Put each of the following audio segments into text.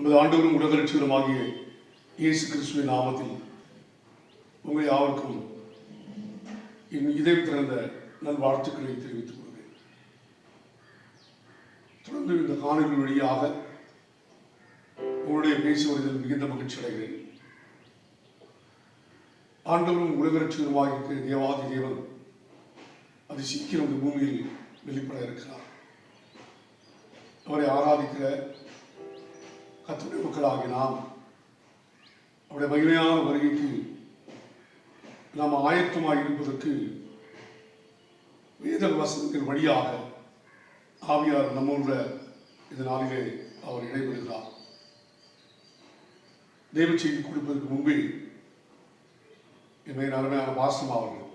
நமது ஆண்டவரும் உலக ரட்சகருமாகிய இயேசு கிறிஸ்துவின் நாமத்தில் உங்கள் யாவருக்கும் என் இதயம் திறந்த நல்வாழ்த்துக்களை தெரிவித்துக் கொள்கிறேன். தொடர்ந்து இந்த காணொலி வழியாக உங்களுடைய பேசுவதில் மிகுந்த மகிழ்ச்சி அடைகிறேன். ஆண்டவரும் உலக ரட்சகருமாகிய தேவாதி தேவன் அது சீக்கிரம் இந்த பூமியில் வெளிப்பட இருக்கிறார். அவரை ஆராதிக்கிற கர்த்தருடைய மக்களாகிய நாம் அவருடைய மகிமையான வருகைக்கு நாம் ஆயத்தமாக இருப்பதற்கு வேத வசனத்தின் வழியாக ஆவியார் நம்முடைய இந்த நாளிலே அவர் இடைபெறுகிறார். தேவ செய்தி கொடுப்பதற்கு முன்பே என்னை அருமையான வாசம் அவர்கள்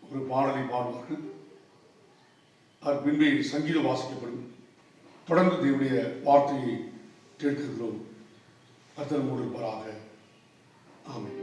ஒரு பாடலை பாடுவார்கள். அவர் பின்பே சங்கீதம் வாசிக்கப்படும். தொடர்ந்து தேவனுடைய வார்த்தையை கேட்கிறோம். கர்த்தர் மூடு இருப்பாராக. ஆமென்.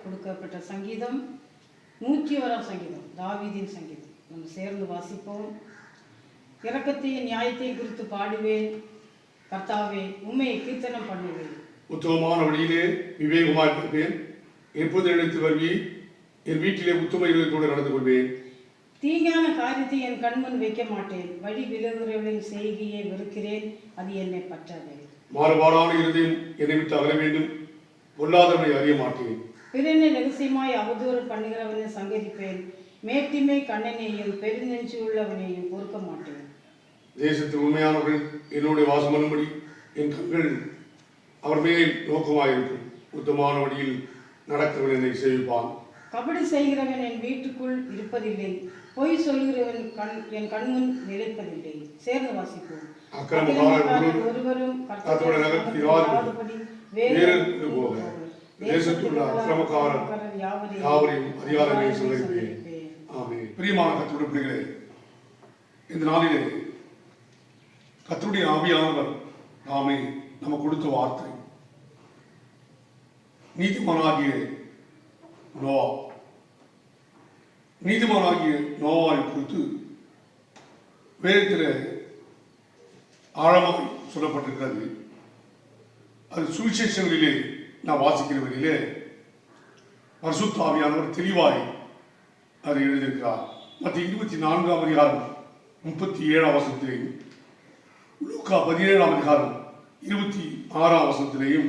கொடுக்கப்பட்ட சங்கீதம் 101 சங்கீதம், தாவீதின் சங்கீதம். நம்ம சேர்ந்து வாசிப்போம். இரக்கத்தையும் நியாயத்தையும் குறித்து பாடுவேன். கர்த்தாவே, உம்மை கீர்த்தனம் பண்ணுவேன். உத்தமமான வழியிலே விவேகமாக இருப்பேன். எப்போது நினைத்து வருவி, என் வீட்டிலே உத்தம இருதயத்தோடு நடந்து கொள்வேன். தீங்கான காரியத்தை என் கண்முன் வைக்க மாட்டேன். வழி விலகுறவர்களின் செய்கையை வெறுக்கிறேன், அது என்னை பற்றாதே. மாறுபாடான இருதயம் என்னை விட்டு அகல வேண்டும். பொல்லாதவனை அறிய மாட்டேன். பிறனை ரகசியமாய் அவதூறு பண்ணுகிறவனை சங்கரிப்பேன். மேட்டிமை கண்ணனையும் பெருநெஞ்சு உள்ளவனையும் பொறுக்க மாட்டேன். தேசத்தில் உண்மையானவர்கள் என்னுடைய வாசம் பண்ணும்படி என் கண்கள் அவர் மேல் நோக்கமாயிருக்கும். உத்தமான வழியில் நடக்கிறவன் என்னை சேவிப்பான். கபடி செய்கிறவன் என் வீட்டுக்குள் இருப்பதில்லை. பொய் சொல்கிறவன் என் கண்முன் நிலைப்பதில்லை. சேர்ந்து வாசிப்போம். அக்கிரமக்காரர் ஒருவரும் கர்த்தருடைய நகரத்தில் இராதபடி வேறு போக தேசத்துள்ள அக்கிரமக்காரர் யாவரையும் அதிகாரமே சொல்லியிருப்பேன். ஆமென். பிரியமான கர்த்தருடைய பிள்ளைகளே, இந்த நாளிலே கர்த்தருடைய ஆவியானவர் நாமே நமக்கு கொடுத்த வார்த்தை. நீதிமானாகிய நோவா, நீதிமானாகிய நோவாவை குறித்து வேதத்தில் ஆழமாக சொல்லப்பட்டிருக்கிறது. அது சுவிசேஷங்களிலே நான் வாசிக்கிறவரிலே பரிசுத்த ஆவியானவர் தெளிவாய் அதை எழுதியிருக்கிறார். மத்திய 24ஆம் அதிகாரம் 37ஆம் வசனத்திலேயும், லூக்கா 17ஆம் அதிகாரம் 26ஆம் வசனத்திலேயும்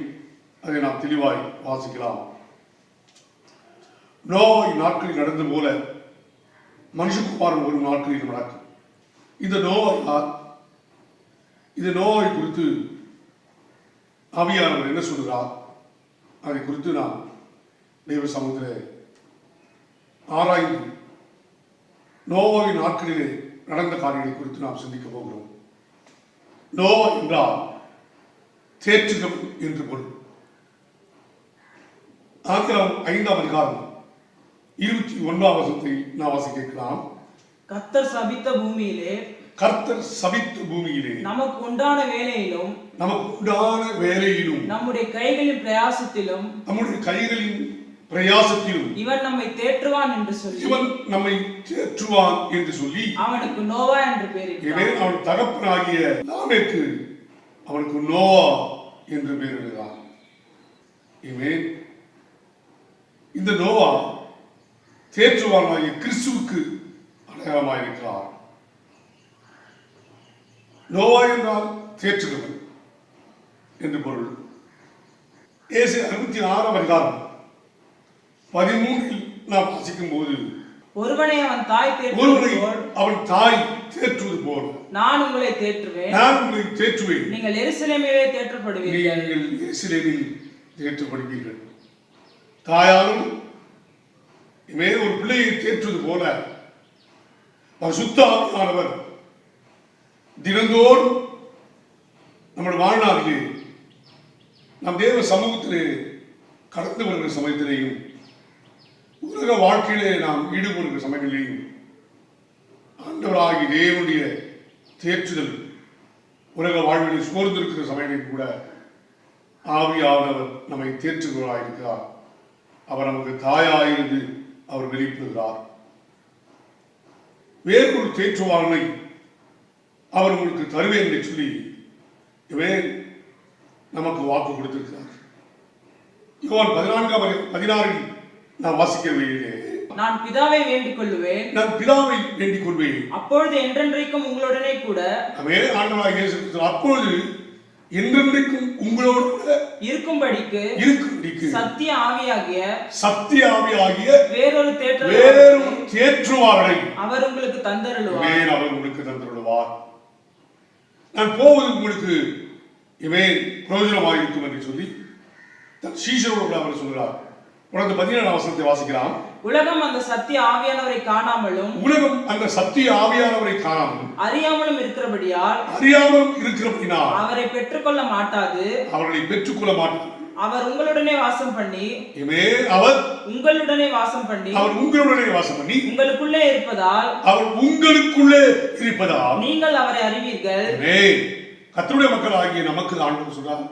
அதை நாம் தெளிவாய் வாசிக்கலாம். நோவாய் நாட்களில் நடந்த போல மனுஷகுமாரன் வரும் நாட்களில் நடக்கும். இந்த நோவாய் யார்? இந்த நோவாய் குறித்து ஆவியானவர் என்ன சொல்கிறார்? அதை குறித்து நாம் தேவ சமூகத்தில் ஆராய்ந்து நோவாவின் நாட்களிலே நடந்த காரியங்களை குறித்து நாம் சிந்திக்க போகிறோம். நோவா என்றால் தேற்றுகிறவன் என்று பொருள். ஆதியாகமம் 5ஆம் அதிகாரம் 29ஆம் வசனத்தை நாம் வாசிக்கலாம். கர்த்தர் சபித்த பூமியிலே, கர்த்தர் சபித்த பூமியிலே நமக்கு உண்டான வேலையிலும் நம்முடைய கைகளின் பிரயாசத்திலும் இவன் நம்மை தேற்றுவான் என்று சொல்லி அவனுக்கு நோவா என்று பெயரிட்டார். அவன் தகப்பனாகிய லாமேக்கு அவனுக்கு நோவா என்று பெயரிடுகிறார். இந்த நோவா தேற்றுவானாகிய கிறிஸ்துவுக்கு அடையாளமாயிருக்கிறார். நோவா என்றால் தேற்றுகிறவன் என்று பொருள். ஏசாயா 66ஆம் அதிகாரம் 13இல் நாம் வாசிக்கும் போது, ஒருவனை அவன் தாய் தேற்றுவது போல் நான் உங்களை தேற்றுவேன், நீங்கள் எருசலேமிலே தேற்றப்படுவீர்கள். தாயாரும் ஒரு பிள்ளையை தேற்றுவது போல பரிசுத்த ஆவியானவர் தினந்தோறும் நம்முடைய வாழ்நாளிலே நம் தேவ சமூகத்திலே கடந்து வருகிற சமயத்திலேயும் உலக வாழ்க்கையிலே நாம் ஈடுபடுகிற சமயங்களிலேயும் ஆண்டவராகி தேவனுடைய தேற்றுதல் உலக வாழ்வில் சோர்ந்திருக்கிற சமயங்களில் கூட ஆவியானவர் நம்மை தேற்றுகிறார். அவர் நமக்கு தாயாயிருந்து அவர் வெளிப்படுகிறார். வேறொரு தேற்றுவாளனை அவர் உங்களுக்கு தருவேன் என்று சொல்லி நமக்கு வாக்கு கொடுத்திருக்கிறார். யோவான் 14:16 நான் வாசிக்கவில்லை. நான் பிதாவை வேண்டிக் கொள்வேன், அப்பொழுது என்றென்றைக்கும் உங்களுடனே கூட ஆண்டவராகிய இயேசு கிறிஸ்து அப்பொழுது என்றென்றைக்கும் உங்களோடு கூட இருக்கும்படிக்கு சத்திய ஆவியாகிய வேறொரு தேற்றுவாரை அவர் உங்களுக்கு தந்தருளுவார். நான் போவது உங்களுக்கு பிரயோஜனமாக இருக்கும் என்று சொல்லி தன் சீஷரோடு அவர் சொல்கிறார். தொடர்ந்து 17ஆம் வசனத்தை வாசிக்கலாம். உலகம் அந்த சத்திய ஆவியானவரை காணாமலும் அறியாமலும் இருக்கிறபடியால் அவரை பெற்றுக்கொள்ள மாட்டாது. அவர் உங்களுடனே வாசம் பண்ணி உங்களுக்குள்ளே இருப்பதால் நீங்கள் அவரை அறிவீர்கள். கர்த்தருடைய மக்களாகிய நமக்கு ஆண்டவர் சொல்றார்,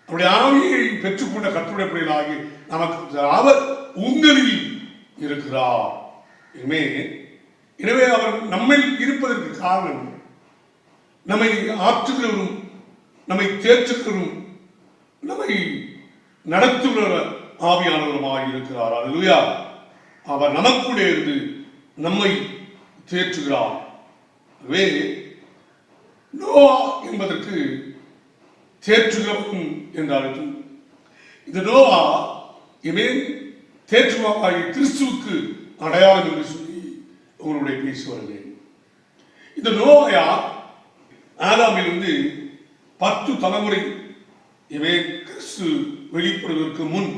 அவருடைய ஆவியை பெற்றுக்கொண்ட கர்த்தருடைய பிள்ளைகளாகி நமக்கு அவர் உங்களில் இருக்கிறார். எனவே அவர் நம்மில் இருப்பதற்கு காரணம் நம்மை ஆற்றுகிறவரும் நம்மை தேற்றுகிறவரும் நம்மை நடத்துகிற ஆவியானவருமாக இருக்கிறார். அல்லேலூயா. அவர் நமக்குள்ளே இருந்து நம்மை தேற்றுகிறார். எனவே நோவா என்பதற்கு தேற்றுகிறவன் என்று அர்த்தம். இந்த நோவா தேற்றுவாய் கிறிஸ்துவுக்கு அடையாளம் என்று சொல்லி உங்களுடைய பேசி வருகிறேன். இந்த நோவா ஆதாமிலிருந்து 10 தலைமுறை கிறிஸ்து வெளிப்படுவதற்கு முன்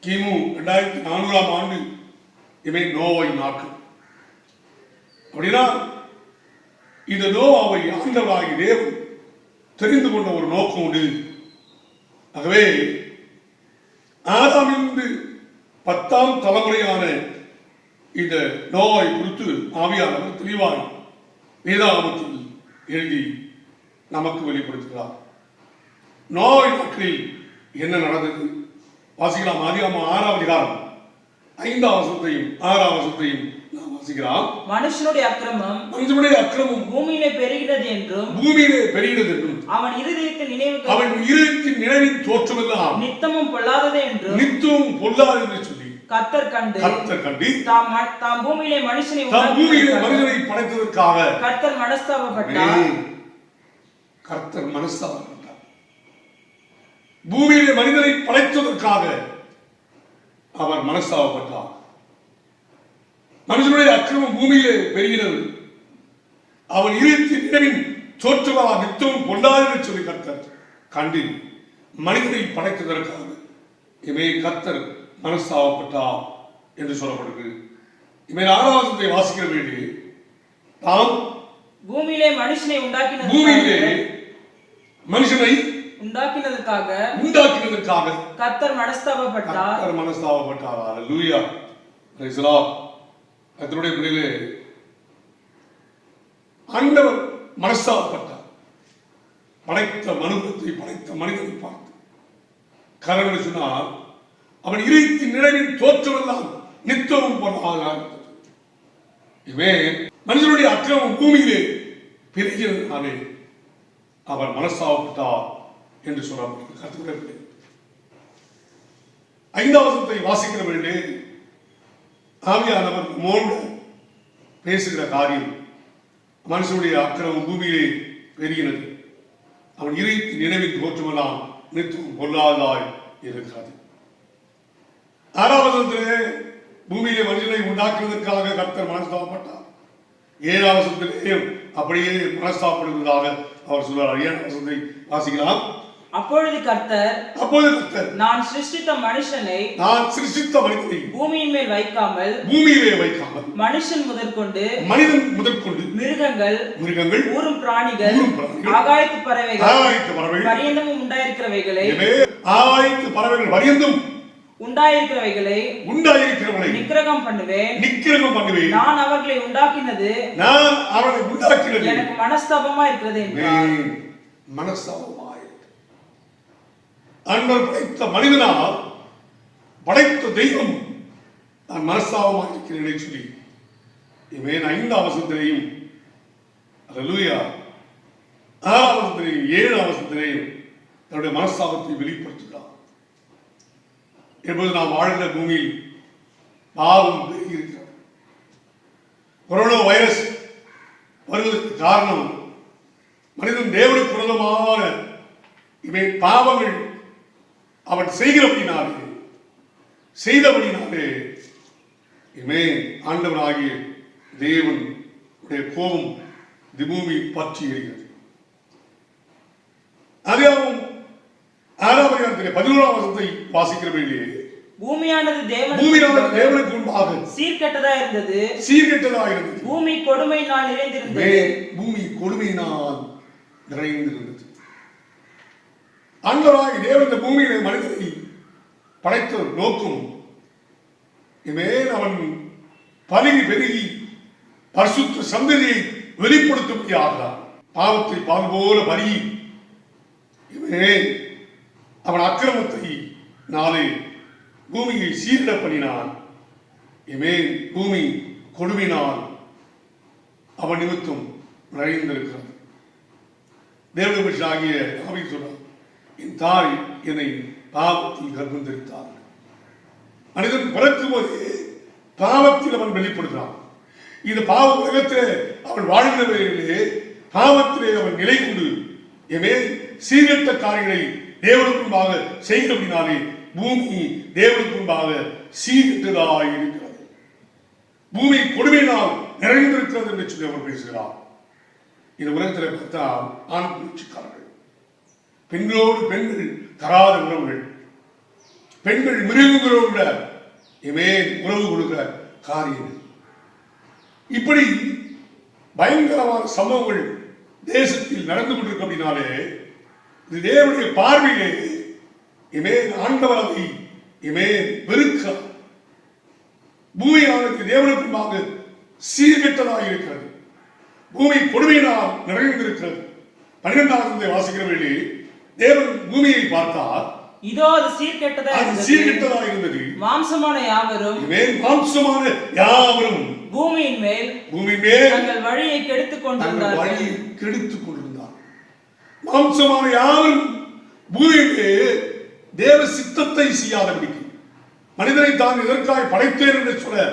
கிமு 2400ஆம் ஆண்டு நோவாய் நாட்கள். அப்படின்னா இந்த நோவாவை ஆண்டவராகிய தேவன் தெரிந்து கொண்ட ஒரு நோக்கம் உண்டு. ஆகவே ஆதாமிலிருந்து 10ஆம் தலைமுறையான இந்த நோவாவை குறித்து ஆவியானவர் தெளிவாய் வேதாகமத்தில் எழுதி நமக்கு வெளிப்படுத்துகிறார். நோய் நாட்களில் என்ன நடந்தது? வாசிக்கலாம். ஆதியாகமம் 6ஆம் அதிகாரம் 5ஆம் வசனத்தையும் 6ஆம் வசனத்தையும் நாம் வாசிக்கலாம். மனுஷனுடைய அக்கிரமம் பூமியிலே பெருகிறது என்றும் அவன் இருதயத்தின் நினைவின் தோற்றமெல்லாம் நித்தமும் பொல்லாதது என்றும் என்று சொல்லி கர்த்தர் கண்டு தாம் பூமியிலே மனுஷனை படைத்ததற்காக கர்த்தர் மனஸ்தாபப்பட்டார். பூமியிலே மனிதனை படைத்ததற்காக அவர் மனஸ்தாபப்பட்டார். மனுஷனுடைய அக்கிரமம் பூமியிலே பெருகிறது, அவன் இருதயத்தின் நினைவின் தோற்றமெல்லாம் நித்தமும் பொல்லாதது என்று சொல்லி கர்த்தர் கண்டு மனிதனை படைத்ததற்காக கர்த்தர் மனஸ்தாபப்பட்டார் என்று சொல்லப்படுகிறது. 6ஆம் வசனத்தை வாசிக்கிற வேண்டி தாம் பூமியிலே மனுஷனை உண்டாக்கினதற்காக கர்த்தர் மனஸ்தாபப்பட்டார். அல்லேலூயா. Praise the Lord. கர்த்தருடைய பிள்ளைகளே, ஆண்டவர் மனஸ்தாபப்பட்டார். படைத்த மனிதனை பார்த்து காரணம் சொன்னால் அவன் இருதயத்தின் நினைவின் தோற்றமெல்லாம் நித்தமும் பொல்லாதது. மனுஷனுடைய அக்கிரமம் பூமியிலே பெருகினதினாலே அவர் மனஸ்தாபப்பட்டார் என்று சொல்லப்படுகிறது. 5ஆம் வசனத்தை வாசிக்கிற வேண்டே ஆவியானவர் மோண்டு பேசுகிற காரியம், மனுஷனுடைய அக்கிரமம் பூமியிலே பெருகினது, அவன் இருதயத்தின் நினைவின் தோற்றமெல்லாம் நித்தமும் பொல்லாததாய் இருக்கிறது. 6ஆம் வசனத்திலே பூமியிலே மனுஷனை உண்டாக்குவதற்காக கர்த்தர் மனஸ்தாபப்பட்டார். 7ஆம் வசனத்திலேயும் அப்படியே மனஸ்தாபப்படுவதாக அவர் சொல்றார். 7ஆம் வசனத்தை வாசிக்கலாம். அப்பொழுது கர்த்தர் நான் சிருஷ்டித்த மனுஷனை பூமியின் மேல் வைக்காமல் மனிதன் முதற்கொண்டு மிருகங்கள் ஊரும் பிராணிகள் ஆகாயத்து பறவைகள் பரியந்தமும் உண்டாயிருக்கிறவைகளை நிக்கிரகம் பண்ணுவேன். நான் அவர்களை உண்டாக்கினது எனக்கு மனஸ்தாபமா இருக்கிறது என்றார். ஆண்டவர் படைத்த மனிதனால் படைத்த தெய்வம் நான் மனஸ்தாபமாக இருக்கிறேன் சொல்லி 5ஆம் வசனத்திலேயும் அல்லேலூயா 6ஆம் வசனத்திலேயும் 7ஆம் வசனத்திலேயும் தன்னுடைய மனஸ்தாபத்தை வெளிப்படுத்துகிறார். எப்போது நாம் வாழ்கிற பூமியில் பாவம் பெருகி இருக்கிறது. கொரோனா வைரஸ் வருவதற்கு காரணம் மனிதன் தேவனுக்கு விரோதமான பாவங்கள் அவன் செய்தபடினாலே ஆண்டவராகிய தேவனுடைய கோபம் பூமி பற்றி எறிகிறது. அதேவும் 6ஆம் அதிகாரத்திலே 11ஆம் வசனத்தை வாசிக்கிற வேண்டிய பூமியானது தேவனுக்கு முன்பாக சீர்கெட்டதா இருந்தது. பூமி கொடுமையினால் நிறைந்திருந்தது. ஆண்டவராகிய தேவன் இந்த பூமியிலே மனிதனை படைத்த நோக்கம் அவன் பருகி பெருகி பரிசுத்த சந்ததியை வெளிப்படுத்தும்படியாகிறான். பாவத்தை பால் போல பருகி அவன் அக்கிரமத்தை நாளை பூமியை சீரிட பண்ணினான். பூமி கொடுமையினால் அவன் நிமித்தம் நிறைந்திருக்கிறான். தேவனுடைய ஆகிய ஆவி சொன்னார், என் தாய் என்னை பாவத்தில் கர்ப்பம் தரித்தார். மனிதன் பிறக்கும் போது பாவத்தில் அவன் வெளிப்படுகிறான். இந்த பாவ உலகத்திலே அவன் வாழ்கிறவர்களே பாவத்திலே அவன் நிலை கொண்டு சீரற்ற காரியங்களை தேவனுக்கு முன்பாக செய்கிறபடினாலே பூமி தேவனுக்கு முன்பாக சீரற்றதாய் இருக்கிறது. பூமி கொடுமையினால் நிறைந்திருக்கிறது என்று சொல்லி அவர் பேசுகிறார். இந்த உலகத்தில் பார்த்தால் ஆண் புரட்சிக்காரர்கள், பெண்களோடு பெண்கள் தராத உறவுகள், பெண்கள் மிருகங்களோட உறவு கொடுக்கிற காரியங்கள், இப்படி பயங்கரமான சம்பவங்கள் தேசத்தில் நடந்து கொண்டிருக்க அப்படின்னாலே இது தேவனுடைய பார்வையிலே ஆண்டவரை வெறுக்க பூமியானது தேவனுக்குமாக சீர்கெட்டதாக இருக்கிறது. பூமி கொடுமையினால் நிறைந்திருக்கிறது. 12ஆம் வாசிக்கிற வேண்டி தேவன் பூமியை பார்த்தார், இதோ அது சீர்கெட்டதா அது இருந்தது. சீர்கெட்டதா இருந்தது. மாம்சமான யாவரும் மாம்சமான யாவரும் பூமியின் மேல் தங்கள் வழியை கெடுத்துக் கொண்டிருந்தார்கள். மாம்சமான யாவரும் பூமியிலே தேவ சித்தத்தை செய்யாதபடிக்கு மனிதனை தான் எதற்காக படைத்தேன் என்று சொல்ல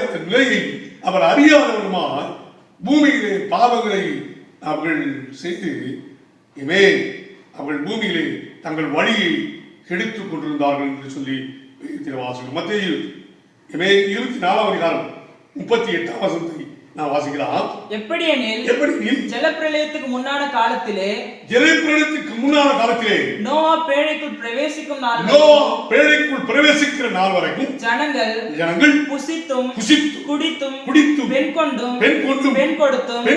அந்த நிலையை அவர் அறியாதவருமாய் பூமியிலே பாவங்களை அவர்கள் செய்து அவர்கள் பூமியிலே தங்கள் வழியை கெடுத்துக் கொண்டிருந்தார்கள் என்று சொல்லி வாசிக்கிறோம். மத்தேயு 24 அதிகாரம் 38 வசனத்தை நான் வாசிக்கலாம். எப்படியெனில் ஜலப்பிரளயத்துக்கு முன்னான காலத்திலே நோவா பேழைக்குள் பிரவேசிக்கிற நாள் வரைக்கும் ஜனங்கள் புசித்தும் குடித்தும் பெண்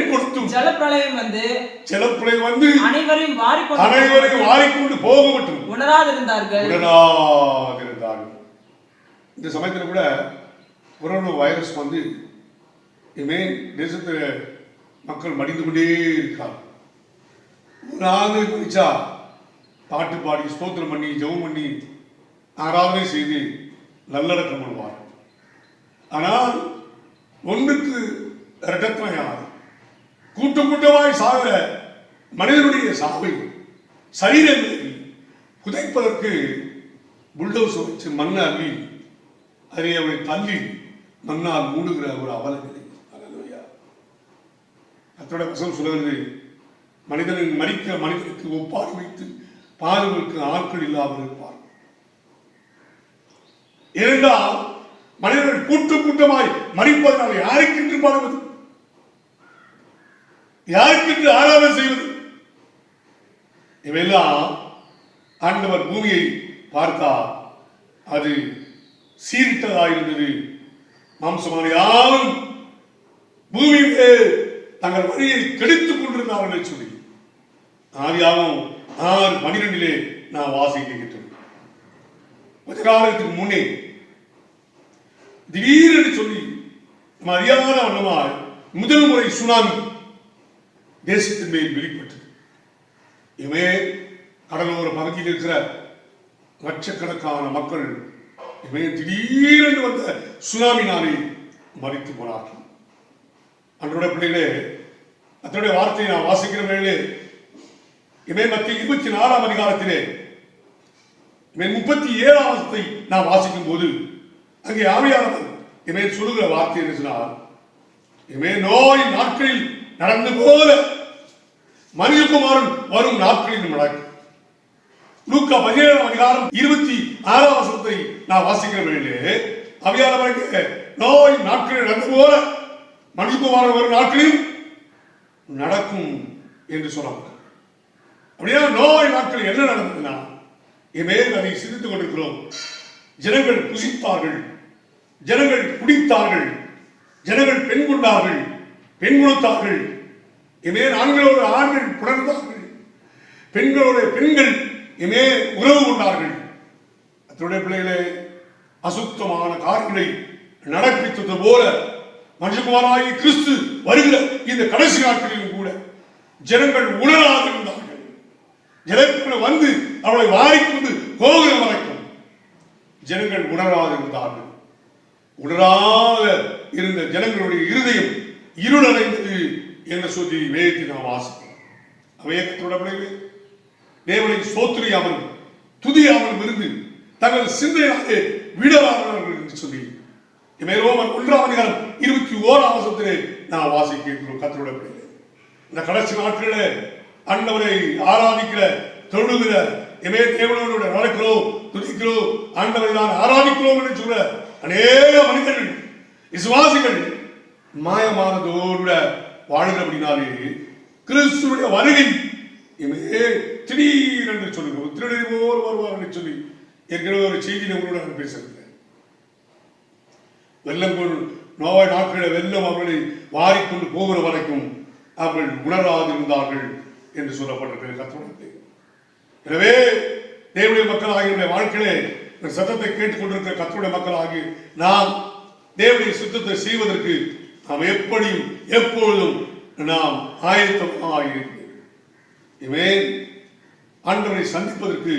கொடுத்தும் ஜலப்பிரளயம் வந்து அனைவரையும் வாரிக்கொண்டு போக மட்டும் உணராதிருந்தார்கள். இந்த சமயத்தில் கூட கொரோனா வைரஸ் வந்து தேசத்துல மக்கள் மடிந்து கொண்டே இருக்காங்க. ஒரு ஆண்டு குடிச்சா பாட்டு பாடி ஸ்தோத்திரம் பண்ணி ஜெபம் பண்ணி ஆராதனை செய்து நல்லடக்கம் பண்ணுவார். ஆனால் ஒன்றுக்கு இரட்டத்தனையானது கூட்டமாய் சாகிற மனிதனுடைய சாவை சரீரங்களை புதைப்பதற்கு புல்டோசர் வச்சு மண்ணை அள்ளி அதை அவரை தள்ளி மண்ணால் மூடுகிற ஒரு அவலநிலை. அத்தோட வசனம் சொல்லுகிறது, மனிதனுக்கு ஒப்பாரி வைத்து பாலுக்கு ஆட்கள் இல்லாமல் இருப்பார். ஏனென்றால் மனிதர்கள் கூட்டமாய் மறிப்பதனால் யாருக்கென்று பாடுவது, யாருக்கென்று ஆராதனை செய்வது? இவையெல்லாம் ஆண்டவர் பூமியை பார்த்தார், அது சீர்கெட்டதாயிருந்தது. மாம்சமான யாரும் பூமியிலே தங்கள் வழியை கெடுத்துக் கொண்டிருந்தார்கள் சொல்லி ஆதியாகமம் 6:12 நான் வாசிக்கின்றோம். கொஞ்ச காலத்துக்கு முன்னே திடீரென்று சொல்லி நம்ம அறியாத வண்ணமாய் முதல் முறை சுனாமி தேசத்தின் மேல் வெளிப்பட்டது. கடலோர பகுதியில் இருக்கிற லட்சக்கணக்கான மக்கள் திடீரென்று வந்த சுனாமினாலே மரித்து போனார்கள். அன்றைய பிள்ளைகளே, அத்தனுடைய வார்த்தையை நான் வாசிக்கிற வேளையிலே மத்திய 24 அதிகாரத்திலே 37 வசனத்தை நான் வாசிக்கும் போது அங்கே ஆவியானவர் சொல்லுகிற வார்த்தை என்ன சொன்னார், நோய் நாட்களில் நடந்து போல மனிதகுமாரன் வரும் நாட்களில் நடக்கும். லூக்கா 17 அதிகாரம் 26 வசனத்தை நான் வாசிக்கிற வேளையிலே ஆவியானவருக்கு நோய் நாட்களில் நடந்து போல மனிதகுமாரன் வரும் நாட்களில் நடக்கும் என்று சொன்னாங்க. அப்படியா நோய் நாட்கள் என்ன நடந்ததுன்னா அதை சிந்தித்துக் கொண்டிருக்கிறோம். ஜனங்கள் புசித்தார்கள், ஜனங்கள் குடித்தார்கள், ஜனங்கள் பெண் கொண்டார்கள், பெண் கொடுத்தார்கள். ஆண்களோடு ஆண்கள் புணர்ந்தார்கள், பெண்களோட பெண்கள் உறவு கொண்டார்கள். அத்துடைய பிள்ளைகளே, அசுத்தமான காரியங்களை நடப்பித்தது போல மனுஷகுமாராகி கிறிஸ்து வருகிற இந்த கடைசி நாட்களிலும் கூட ஜனங்கள் உணராதிருந்தார்கள். ஜனங்கள் வந்து அவளை வாரிக்கொண்டு போகிற வரைக்கும் ஜனங்கள் உணராதிருந்தார்கள். உணராத இருந்த ஜனங்களுடைய இருதயம் இருளடைந்தது என்ற சொல்லி வேதத்தை நாம் வாசிக்கிறோம். அவையத்தோட பிள்ளைகளே, தேவனை ஸ்தோத்திரியாமல் துதியாமல் இருந்து தங்கள் சிந்தையிலே விடலார்கள் என்று சொல்லி ரோமர் 1 அதிகாரம் 21 வசனத்திலே நான் வாசிக்கிறோம். கர்த்தருடைய பிள்ளைகளே, இந்த கடைசி நாட்களிலே ஆண்டவரை ஆராதிக்கிற தொழுகிற தேவனோடு நடக்கிறோம், துதிக்கிறோம், ஆண்டவரை தான் ஆராதிக்கிறோம் என்று சொல்ற அநேக மனிதர்கள் விசுவாசிகள் மாயமானதோடு வாழ்கிறபடினாலே கிறிஸ்துடைய வருகை திடீரென்று சொல்லுகிறோம். திருடனை போல் வருவார் என்று சொல்லி ஏற்கனவே ஒரு செய்தியை உங்களோட பேசுகிறேன். வெள்ளம் நோய் நாட்களில் வெள்ளம் அவர்களை வாரிக்கொண்டு போகிற வரைக்கும் அவர்கள் உணராதிருந்தார்கள் என்று சொல்லப்பட்டிருக்கிறது கர்த்தருடைய. எனவே தேவனுடைய மக்கள் ஆகிய வாழ்க்கையிலே சத்தத்தை கேட்டுக்கொண்டிருக்கிற கர்த்தருடைய மக்கள் ஆகிய நாம் தேவனுடைய சுத்தத்தை செய்வதற்கு நாம் எப்படியும் எப்பொழுதும் நாம் ஆயத்தமாக இருக்கிறோம். ஆண்டவரை சந்திப்பதற்கு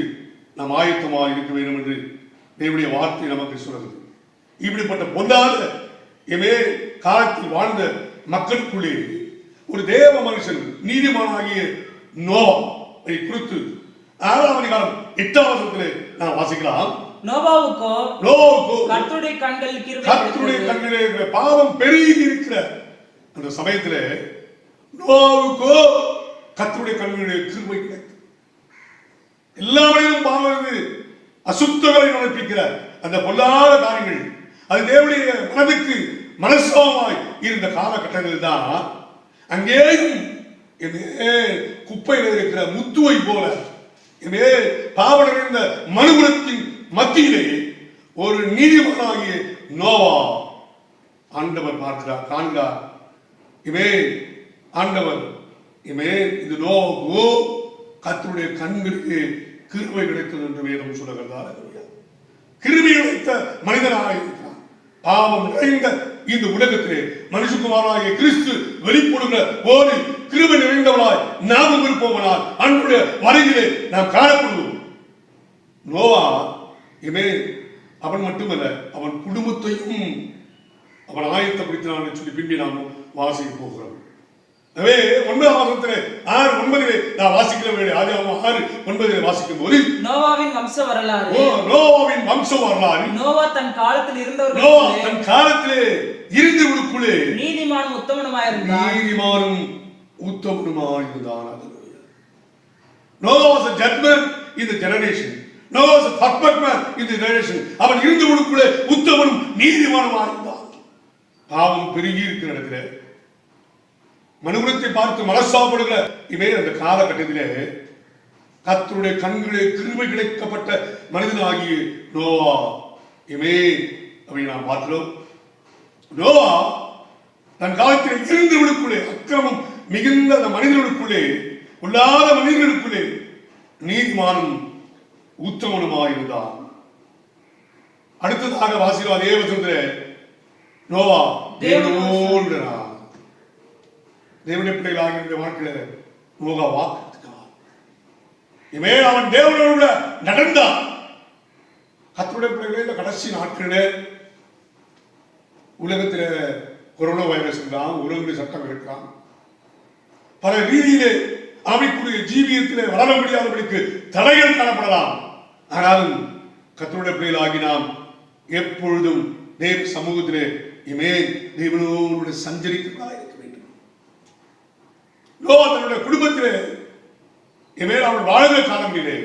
நாம் ஆயத்தமாக இருக்க வேண்டும் என்று தேவனுடைய வார்த்தை நமக்கு சொல்கிறது. இப்படிப்பட்ட பொல்லாத காலத்தில் வாழ்ந்த மக்களுக்குள்ளே ஒரு தேவ மனுஷன் நீதிமானாகிய நோவாவை குறித்து 6ஆம் அதிகாரம் 8ஆம் வசனத்திலே நாம் வாசிக்கலாம். நோவாவுக்கோ கர்த்தருடைய கண்களில் இருக்கிற பாவம் பெருகி இருக்கிற அந்த சமயத்திலே நோவாவுக்கோ கர்த்தருடைய கண்களில் கிருபை கிடைத்தது. எல்லா மனிதனும் பாவம் அசுத்தங்களை நடப்பிக்கிற அந்த பொல்லாத காரியங்கள் அது தேவனுடைய மனதுக்கு மனசோகமாய் இருந்த காலகட்டங்களில் தான் அங்கேயும் குப்பையில் இருக்கிற முத்துவை போல பாவம் நிறைந்த மனுகுலத்தின் மத்தியிலே ஒரு நீதிமானாகிய நோவா ஆண்டவர் பார்க்கிறார், காண்கிறார். ஆண்டவர் இது நோவாவுக்கு கர்த்தருடைய கண்களுக்கு கிருபை கிடைத்தது என்று வேதம் சொல்லுகிறதா. கிருபை கிடைத்த மனிதனாக இருக்கிறார். பாவம் நிறைந்த இந்த உலகத்திலே மனுஷகுமாராகிய கிறிஸ்து வெளிப்படுகிற போது கிருபை நிறைந்தவளாய் நாமும் இருப்போவனால் அன்றைய வருகையிலே நாம் காணப்படுவோம். நோவா அவன் மட்டுமல்ல, அவன் குடும்பத்தையும் அவன் ஆயத்தப்படுத்தினான் என்று சொல்லி பின்பி நாம் வாசிக்க போகிறோம். எனவே 9ஆம் வசனத்திலே 6:9 நாம் வாசிக்கிற வேண்டிய ஆதியாகமம் 6:9 வாசிக்கும் போது நோவாவின் வம்ச வரலாறு. நோவாவின் வம்ச வரலாறு. நோவா தன் காலத்தில் இருந்தவர்களுக்குள்ளே நீதிமானும் உத்தமனுமாயிருந்தான். Noah was a judgment in the generation. Noah was a perfect man in the generation. அவன் இருந்தவர்களுக்குள்ளே உத்தமனும் நீதிமானுமாக இருந்தான். பாவம் பெருகி இருக்கிற இடத்துல மனுகுலத்தை பார்த்து மனசாப்படுகிற அந்த காலகட்டத்திலே கர்த்தருடைய கண்களே கிருபை கிடைக்கப்பட்ட மனிதனாகிய நோவா அப்படி நாம் பார்க்கிறோம். நோவா தன் காலத்தில் இருந்தவர்களுக்குள்ளே அக்கிரமம் மிகுந்த அந்த மனிதர்களுக்குள்ளே உள்ளாத மனிதர்களுக்குள்ளே நீதிமானும் உத்தமனுமாக இருந்தான். அடுத்ததாக வாசிக்கிறோம் அதே வசனத்திலே நோவா தேவனோடு தேவனுடைய பிள்ளைகளாக வாழ்க்கையில நோவா வாக்குறான். அவன் தேவனோடு நடந்தான். கர்த்தருடைய பிள்ளைகளே இந்த கடைசி நாட்களிலே உலகத்தில் கொரோனா வைரஸ் இருக்கான், உலக சட்டம் இருக்கான், பல ரீதியிலே ஆவிக்குரிய ஜீவியத்திலே வளர முடியாதவர்களுக்கு தடைகள் காணப்படலாம். ஆனாலும் கர்த்தருடைய பிள்ளைகளாகி நாம் எப்பொழுதும் தேவ சமூகத்திலே தேவனோடு சஞ்சரிக்கிறதா இருக்க வேண்டும். நோவா தன்னுடைய குடும்பத்திலே அவன் வாழ்கிற காலங்களிலே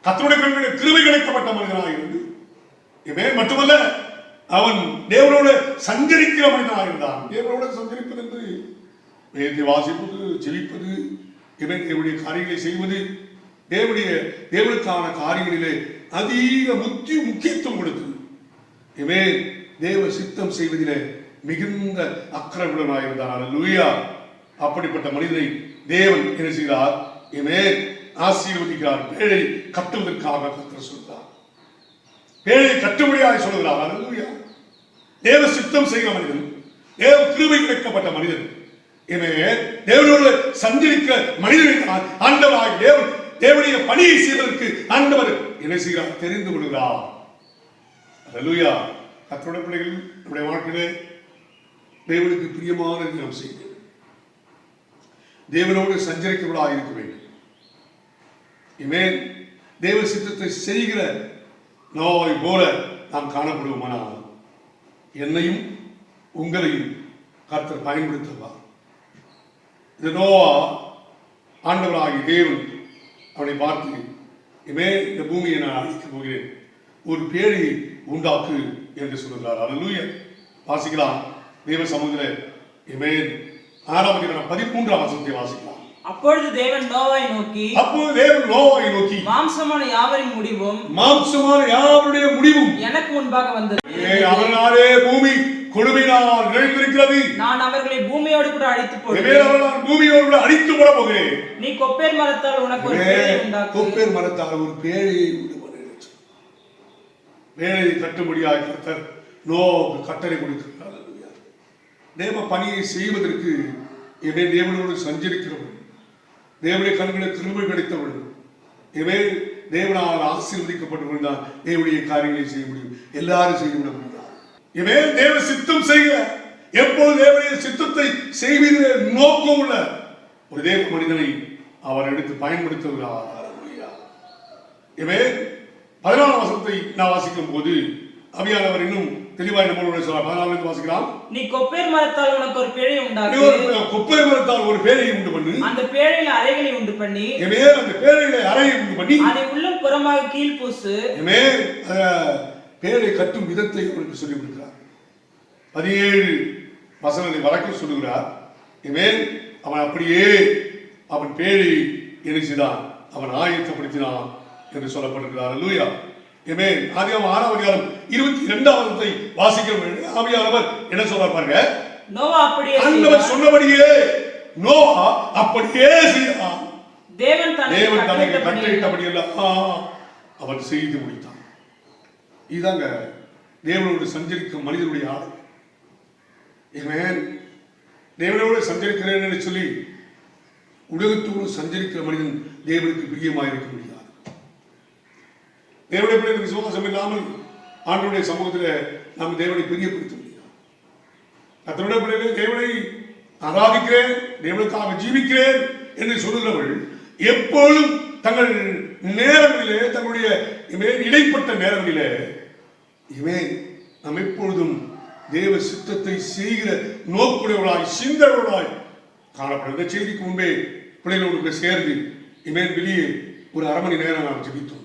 கர்த்தருடைய கண்களிலே கிருபை கிடைக்கப்பட்ட மனிதனாக இருந்து மட்டுமல்ல அவன் தேவனோடு சஞ்சரிக்கிற மனிதனாக இருந்தான். தேவனோடு சஞ்சரிப்பது என்று வேதத்தை வாசிப்பது, ஜெபிப்பது, தேவனுடைய காரியங்களை செய்வது, தேவனுக்கான காரியங்களிலே அதிக முக்கியத்துவம் கொடுத்து தேவ சித்தம் செய்வதிலே மிகுந்த அக்கறையுடனாக இருந்தான். அல்லேலூயா. அப்படிப்பட்ட மனிதனை தேவன் என்ன செய்கிறார்? ஆசீர்வதிக்கிறார். பேழை கட்டுவதற்காக கர்த்தர் சொல்கிறார். பேழை கட்டும்படியாக சொல்கிறார். அல்லேலூயா. தேவ சித்தம் செய்கிற மனிதன், தேவ கிருபை கிடைக்கப்பட்ட மனிதன், தேவனோடு சஞ்சரிக்கிற மனிதனை ஆண்டவராக தேவனுடைய பணியை செய்வதற்கு ஆண்டவர் என்ன செய்கிறார்? தெரிந்து கொள்கிறார். அல்லேலூயா. கர்த்தருடைய பிள்ளைகள் நம்முடைய வாழ்க்கையிலே தேவனுக்கு பிரியமானதை நாம் செய்ய வேண்டும். தேவனோடு சஞ்சரிக்கிறவர்களாக இருக்க வேண்டும். தேவ சித்தத்தை செய்கிற நோவாவை போல நாம் காணப்படுவோமானால் என்னையும் உங்களையும் கர்த்தர் பயன்படுத்துவார். இந்த நோவா ஆண்டவராகிய தேவன் அவனை பார்த்து இந்த பூமியை நான் அழிக்கப் போகிறேன், ஒரு பேழையை உண்டாக்கு என்று சொல்கிறார். அல்லேலூயா. வாசிக்கலாம் தேவ சமூகத்திலே 6ஆம் அதிகாரம் 13ஆம் வசனத்தை வாசிக்கலாம். அப்பொழுது தேவன் நோவாவை நோக்கி மாம்சமான யாவரின் முடிவும் எனக்கு முன்பாக வந்தது. அவனாலே பூமி கொடுமையினால் நிறைந்திருக்கிறது. நான் அவர்களை பூமியோடு கூட அழித்து போகிறேன். நீ கொப்பேர் மரத்தால் உனக்கு ஒரு பேழை உண்டாக்கு. கொப்பேர் மரத்தால் ஒரு பேழையை வேலையை கட்டும்படியாக கர்த்தர் நோவாவுக்கு கட்டளை கொடுக்கிறார். தேவ பணியை செய்வதற்கு தேவனோடு சஞ்சரிக்கிறவர்கள், தேவனுடைய கண்களை கிருபை கிடைத்தவர்கள், இனிமேல் தேவனால் ஆசீர்வதிக்கப்பட்டவர்கள் தான் தேவனுடைய காரியங்களை செய்ய முடியும். எல்லாரும் செய்ய முடியாது. இனிமேல் தேவ சித்தம் செய்ய, எப்போது தேவனுடைய சித்தத்தை செய்வதிலே நோக்கம் உள்ள ஒரு தேவ மனிதனை அவர் எடுத்து பயன்படுத்துகிறார். இனிமேல் 14ஆம் வசனத்தை நான் வாசிக்கும் போது ஆவியானவர் இன்னும் தெளிவாய் நம்மளோட சொல்றார். 14 வாசிக்கலாம். நீ கொப்பேர் மரத்தால் உனக்கு ஒரு பேழை உண்டாக்கு. கொப்பேர் மரத்தால் ஒரு பேழையை உண்டு பண்ணு. அந்த பேழையில அறைகளை உண்டு பண்ணி. இனிமேல் அந்த பேழையில அறையை உண்டு பண்ணி அதை உள்ளும் புறமாக கீழ் பூசு. இனிமேல் பேழை கட்டும் விதத்தை அவருக்கு சொல்லிக் கொடுக்கிறார். 17 வசனத்தை வரைக்கும் சொல்லுகிறார். இனிமேல் அவன் அப்படியே அவன் பேழை என்ன செய்தான், அவன் ஆயத்தப்படுத்தினான் என்று சொல்லப்பட்டிருக்கிறார். அல்லேலூயா. இனிமேல் ஆதியாகமம் 6ஆம் அதிகாரம் 22ஆம் வசனத்தை வாசிக்கிற ஆவியானவர் என்ன சொல்றார் பாருங்க. நோவா அப்படியே ஆண்டவர் சொன்னபடியே நோவா அப்படியே செய்தான். தேவன் தனக்கு கட்டளையிட்டபடி எல்லாம் அவன் செய்து முடித்தான். இதுதாங்க தேவனோடு சஞ்சரிக்கும் மனிதனுடைய ஆளு. தேவனோடு சஞ்சரிக்கிறேன் என்று சொல்லி உலகத்தோடு சஞ்சரிக்கிற மனிதன் தேவனுக்கு பிரியமாக இருக்க முடியாது. தேவனுடைய பிள்ளைகளுக்கு விசுவாசம் இல்லாமல் ஆண்டவருடைய சமூகத்தில் நாம் தேவனை பிரியப்படுத்த முடியாது. கர்த்தருடைய பிள்ளைகளை தேவனை ஆராதிக்கிறேன், தேவனுக்காக ஜீவிக்கிறேன் என்று சொல்லுகிறவர்கள் எப்பொழுதும் தங்கள் நேரங்களிலே, தங்களுடைய இடைப்பட்ட நேரங்களிலே நாம் எப்பொழுதும் தேவ சித்தத்தை செய்கிற நோக்குடையவர்களாய் சிந்தனைகளாய் காணப்படும். இந்த செய்திக்கு முன்பே பிள்ளைகளோடு சேர்ந்து வெளியே ஒரு அரை மணி நேரம் நாம் ஜெபித்தோம்.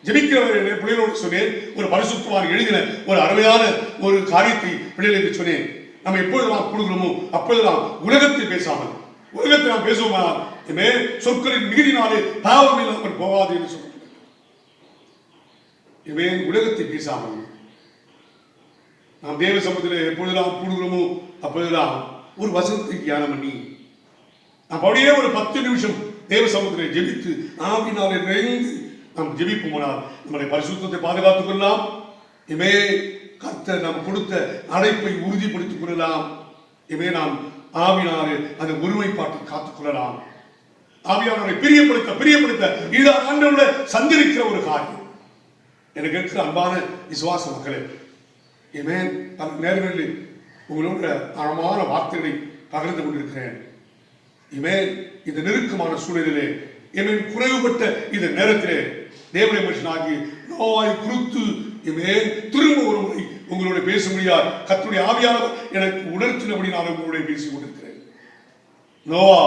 ஜெபிக்கிறவர்கள் பிள்ளைகளோடு சொன்னேன், ஒரு பரிசுத்தவான் எழுதின ஒரு அருமையான ஒரு காரியத்தை பிள்ளைகளுக்கு சொன்னேன். நம்ம எப்பொழுது நாம் கொடுக்கிறோமோ அப்பொழுது நாம் உலகத்தில் பேசாமல், உலகத்தில் நாம் பேசுவோமா சொற்களின் மிகுதினாலே பாவம் இல்லாமல் போகாது என்று சொல்லுங்கள். உலகத்தை பேசாமல் நாம் தேவ சமூகத்தில் எப்பொழுதெல்லாம் கூடுகிறோமோ அப்பொழுதெல்லாம் ஒரு வசனத்தை தியானம் பண்ணி அப்படியே ஒரு 10 நிமிஷம் தேவ சமூகத்தில் ஜெபித்து ஆவியினாலே நிறைந்து நாம் ஜெபிப்போமானால் நம்முடைய பரிசுத்தத்தை பாதுகாத்துக் கொள்ளலாம். கர்த்தர் நாம் கொடுத்த அழைப்பை உறுதிப்படுத்திக் கொள்ளலாம். நாம் ஆவியினாலே அந்த ஒருமைப்பாட்டை காத்துக் கொள்ளலாம். ஆவியானவரை பிரியப்படுத்த இது ஆண்டவரோட சந்திரிக்கிற ஒரு காரியம். எனக்கு இருக்கிற அன்பான விசுவாச மக்களே, பல நேரங்களில் உங்களோட ஆழமான வார்த்தைகளை பகிர்ந்து கொண்டிருக்கிறேன். இந்த நெருக்கமான சூழலிலே குறைவுபட்ட இந்த நேரத்திலே தேவனை மனுஷனாகி நோவாய் குறித்து திரும்ப ஒரு முறை உங்களோட பேச முடியாது. கர்த்தருடைய ஆவியானவர் எனக்கு உணர்த்தினபடி நான் உங்களோட பேசிக் கொண்டிருக்கிறேன். நோவா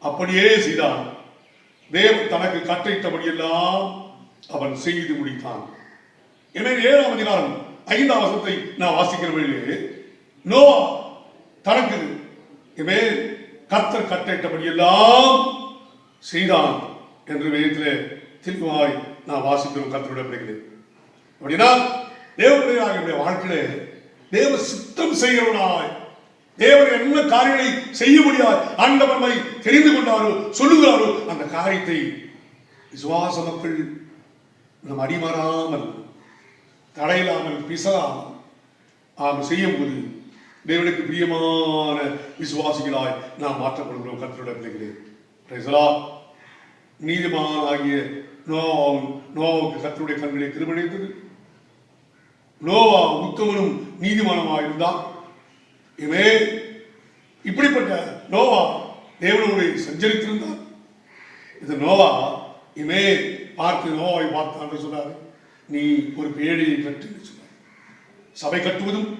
அப்படியே செய்தான். தேவன் தனக்கு கட்டளையிட்டபடி எல்லாம் அவன் செய்து முடித்தான். 7ஆம் அதிகாரம் 5ஆம் வசனத்தை நான் வாசிக்கிற வேளையிலே நோவா தனக்கு கர்த்தர் கட்டளையிட்டபடி எல்லாம் செய்தான் என்று வேதத்திலே தெளிவாய் நான் வாசிக்கிறோம். கர்த்தருடைய பிள்ளைகளே, அப்படின்னா தேவனுடைய வாழ்க்கையிலே தேவ சித்தம் செய்கிறவனாய் தேவன் என்ன காரியங்களை செய்ய முடியாது ஆண்டவரை தெரிந்து கொண்டாரோ சொல்லுகிறாரோ அந்த காரியத்தை விசுவாச மக்கள் நம் அடிமாறாமல் தடையில்லாமல் பிசகாமல் செய்யும் போது தேவனுக்கு பிரியமான விசுவாசிகளாய் நாம் மாற்றப்படுகிறோம். கர்த்தருடைய பிள்ளைகளே, நீதிமான் ஆகிய நோவாவுக்கு கர்த்தருடைய கண்களை கிருபையடைந்தது. நோவா உத்தமனும் நீதிமானமாக இருந்தான். இப்படிப்பட்ட நோவா தேவனோடு சஞ்சரித்திருந்தார். இந்த நோவா நோவாவை பார்த்து சொன்னார், நீ ஒரு பேழையை கட்டு சொன்னார். சபை கட்டுவதும்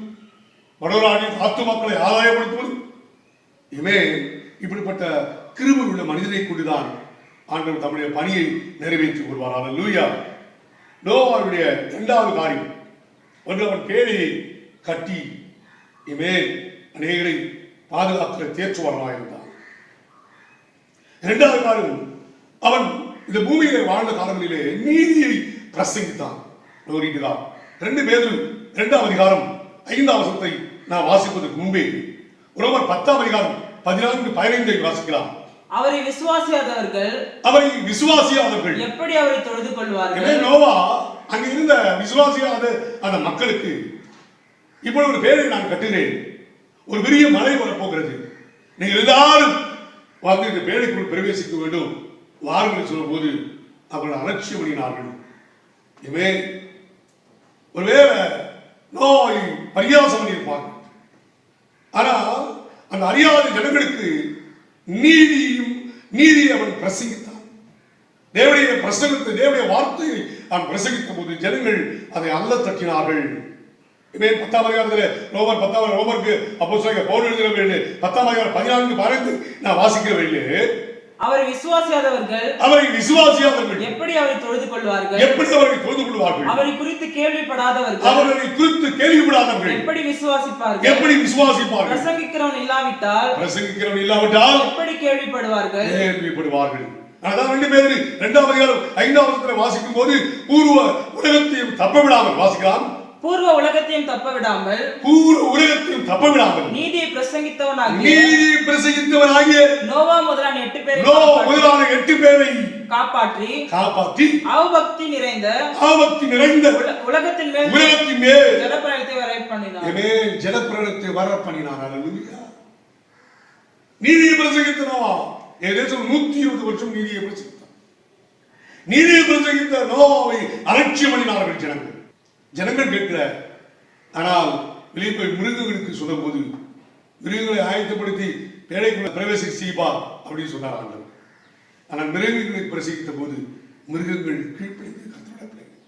வடோராணி ஆத்துமாக்களை ஆதாயப்படுத்துவதும் இப்படிப்பட்ட கிருபை உள்ள மனிதனை கொண்டுதான் ஆண்டவர் தம்முடைய பணியை நிறைவேற்றிக் கொள்வார். அல்லேலூயா. நோவாவுடைய 2வது காரியம் ஒன்று, அவன் பேழையை கட்டி அநேகரை பாதுகாக்கிற தேற்றுவாரனாக இருந்தான். 2வது காரியம், அவன் இந்த பூமியிலே வாழ்ந்த காலங்களிலே நீதியை பிரசங்கித்தான். 2 பேதுரு 2ஆம் அதிகாரம் 5ஆம் வசனத்தை நான் வாசிப்பதற்கு முன்பே ரோமர் 10ஆம் அதிகாரம் 14-15 வாசிக்கலாம். அவரை விசுவாசியாதவர்கள் எப்படி அவரை தொழுது கொள்வார்கள்? நோவா அங்க இருந்த விசுவாசியாத அந்த மக்களுக்கு இப்பொழுது ஒரு பேரை நான் கட்டுகிறேன், ஒரு பெரிய மழை வரப்போகிறது, நீங்கள் எல்லாரும் வந்து இந்த பேழைக்குள் பிரவேசிக்க வேண்டும், வாருங்கள் சொல்லும்போது அவர்கள் அலட்சியம் பண்ணினார்கள். இவே ஒருவேளை நோய் பரியாசம் பண்ணியிருப்பாங்க. ஆனால் அந்த அறியாத ஜனங்களுக்கு நீதியை அவன் பிரசங்கித்தான். தேவனுடைய பிரசங்கத்தை, தேவனுடைய வார்த்தையை அவன் பிரசங்கித்த போது ஜனங்கள் அதை அல்ல தட்டினார்கள். இவே 10ஆம் அதிகாரத்தில் ரோமருக்கு அப்போஸ்தலனாகிய பவுல் எழுதின 10ஆம் அதிகாரம் 14 நான் வாசிக்கவில்லை. அவரை விசுவாசியாதவர்கள் எப்படி அவரை தொழுது கொள்வார்கள்? அவரை குறித்து கேள்விப்படாதவர்கள் எப்படி விசுவாசிப்பார்கள்? பிரசங்கிக்கிறவன் இல்லாவிட்டால் எப்படி கேள்விப்படுவார்கள்? அதான் 2 பேர் 2ஆம் அதிகாரம் 5ஆம் வசனத்தை வாசிக்கும் போது பூர்வ உலகத்தையும் தப்ப விடாமல் வாசிக்கலாம். பூர்வ உலகத்தையும் தப்ப விடாமல் நீதியை பிரசங்கித்தவனாகிய நோவா முதலான 8 பேரை காப்பாற்றி அவபக்தி நிறைந்த உலகத்தின் மேல் ஜலப்பிரளயத்தை வர பண்ணினார். அல்லேலூயா. நீதியை பிரசங்கித்த நோவா ஏதேசம் 120 வருஷம் நீதியை பிரசங்கித்த நோவாவை அலட்சியம் பண்ணினார்கள் ஜனங்கள் கேட்கிற. ஆனால் வெளியே போய் மிருகங்களுக்கு சொல்லும் போது மிருகங்களை ஆயத்தப்படுத்தி பேழைக்குள்ள பிரவேசிக்க செய்வா அப்படின்னு சொன்னார் ஆண்டவர். ஆனால் மிருகங்களுக்கு பிரசங்கித்த போது மிருகங்கள் கீழ்ப்படிந்து கர்த்தருடைய பிள்ளைகள்.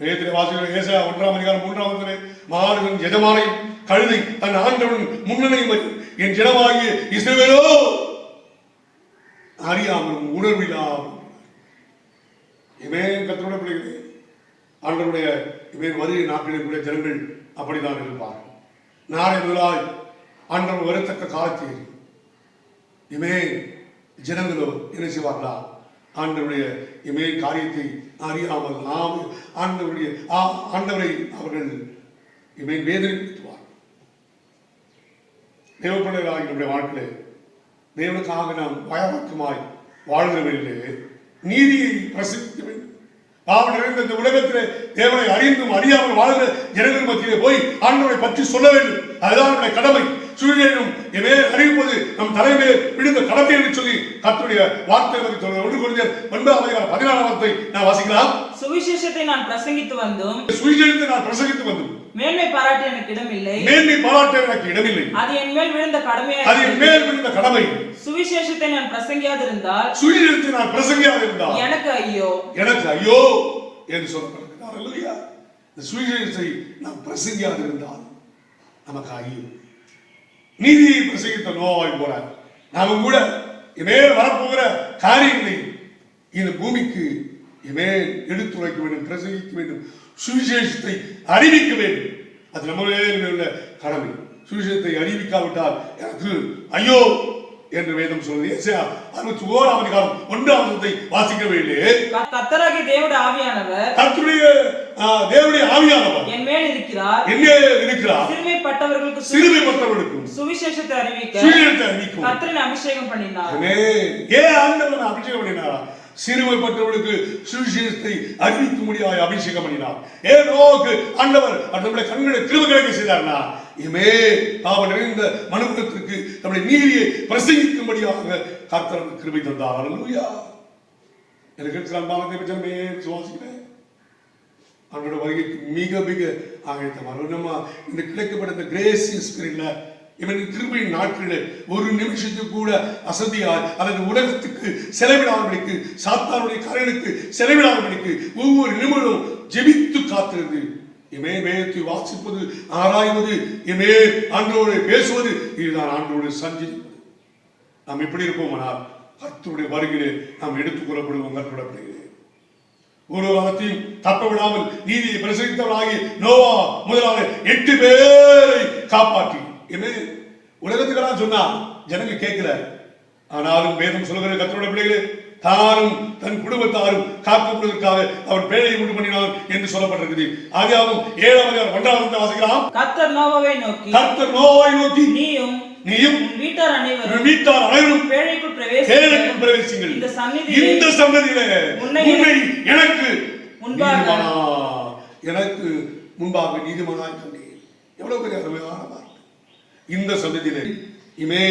வேதத்திலே வாசிக்கிற ஏசாயா 1ஆம் அதிகாரம் 3ஆம் வசனத்திலே மாடுகள் எஜமானையும் கழுதை தன் ஆண்டவன் முன்னணையும் என் ஜனமாகிய இஸ்ரவேலோ அறியாமலும் உணர்வில்லாமல். இவன் கர்த்தருடைய பிள்ளைகளே, ஆண்டவருடைய இவன் வருகை நாட்களில் கூட ஜனங்கள் அப்படித்தான் இருப்பார். நாளை முதலாய் ஆண்டவர் வரத்தக்க காலத்தில் இமே ஜனங்களோ என்ன செய்வார்களா? ஆண்டவருடைய இமே காரியத்தை அறியாமல் ஆண்டவரை அவர்கள் இமை வேதனைப்படுத்துவார். தேவப்பிள்ளைகளாக என்னுடைய வாழ்க்கையிலே தேவனுக்காக நாம் வாயவாக்கமாய் வாழ்கிறவர்களே நீதியை பிரசங்கிக்க வேண்டும். பாவம் நிறைந்த இந்த உலகத்திலே தேவனை அறிந்தும் அறியாமல் வாழ்கிற ஜனங்கள் மத்தியிலே போய் ஆண்டவரை பற்றி சொல்ல வேண்டும். அதுதான் நம்முடைய கடமை. சுவிசேஷம் அறிவிப்பது நம் தலைமையில் விழுந்த கடமை என்று சொல்லி கர்த்தருடைய வார்த்தை 1 கொரிந்தியர் 9ஆம் அதிகாரம் 14ஆம் வசனத்தை நான் வாசிக்கலாம். சுவிசேஷத்தை நான் பிரசங்கித்து வந்தும் மேன்மை பாராட்ட எனக்கு இடமில்லை. அது என் மேல் விழுந்த கடமை. சுவிசேஷத்தை நான் பிரசங்கியாதிருந்தால் எனக்கு ஐயோ என்று சொல்லப்படுகிறது. அல்லேலூயா. இந்த சுவிசேஷத்தை நாம் பிரசங்கியாதிருந்தால் நமக்கு ஐயோ. நீதியை பிரசங்கித்த நோவாய் போல நாம கூட இமேல் வரப்போகிற காரியங்களை இந்த பூமிக்கு இமேல் எடுத்துரைக்க வேண்டும், பிரசங்கிக்க வேண்டும், சுவிசேஷத்தை அறிவிக்க வேண்டும். அது நம்மளே உள்ள கடமை. சுவிசேஷத்தை அறிவிக்காவிட்டால் எனக்கு ஐயோ என்று வேதம் சொல்வது. ஏசாயா 61ஆம் அதிகாரம் 1ஆம் வசனத்தை வாசிக்கவில்லை. கர்த்தராகிய தேவனுடைய ஆவியானவர் என் மேல் இருக்கிறார். சிறுமைப்பட்டவர்களுக்கு சுவிசேஷத்தை அறிவிக்க கர்த்தரை அபிஷேகம் பண்ணினார். ஏன் ஆண்டவர் அபிஷேகம் பண்ணினாரா? சிறுமைப்பட்டவர்களுக்கு சுவிசேஷத்தை அறிவிக்க முடியாத அபிஷேகம் பண்ணினார். ஏன் நோக்கு ஆண்டவர் நம்முடைய கண்களை கிருபைகளை செய்தார்னா இமே பாவம் நிறைந்த மனுக்குலத்திற்கு நம்முடைய நீதியை பிரசங்கிக்கும்படியாக கர்த்தர் கிருபை தந்தார். அல்லேலூயா. எனக்கு அன்பான தேவஜனமே விசுவாசிக்கிறேன். அவங்களோட வருகைக்கு மிக மிக ஆயத்தமாக நம்ம இந்த கிடைக்கப்பட்ட இந்த கிரேசியஸ் ஸ்பிரிட்ல இவன் கிருபையின் நாட்களில் ஒரு நிமிஷத்துக்கு கூட அசதியாய் அல்லது உலகத்துக்கு செலவிடாதபடிக்கு சாத்தானுடைய காரியங்களுக்கு செலவிடாதபடிக்கு ஒவ்வொரு நிமிடம் ஜெபித்து காத்திருந்து இமே வேதத்தை வாசிப்பது, ஆராய்வது, இமே ஆண்டவரோடு பேசுவது, இதுதான் ஆண்டவரோடு சஞ்சரிப்பது. நாம் எப்படி இருப்போமானால் கர்த்தருடைய வருகையிலே நாம் எடுத்துக் கொள்ளப்படுவோம். கர்த்தருடைய பிள்ளைகளே, ஒரு காலத்தையும் தப்ப விடாமல் நீதியை பிரசங்கித்தவனாகி நோவா முதலான 8 பேரை காப்பாற்றி உலகத்துக்கெல்லாம் சொன்னா ஜனங்க கேட்கல. ஆனாலும் வேதம் சொல்லுகிற கர்த்தருடைய பிள்ளைகளே, தானும் தன் குடும்பத்தாரும் காக்கப்படுவதற்காக அவர் பேழையை உண்டு பண்ணினார் என்று சொல்லப்பட்டிருக்கிறது. ஆதியாகமம் 7ஆம் அதிகாரம் 1ஆம் வசனத்தை வாசிக்கலாம். கர்த்தர் நோவாவை நோக்கி நீயும் வீட்டார் அனைவரும் பேழைக்குள் பிரவேசியுங்கள். இந்த சந்ததியிலே உன்னை எனக்கு முன்பாக நீதிமானாய் கண்டேன். எவ்வளவு பெரிய அருமையான வார்த்தை. இந்த சந்ததியிலே இமே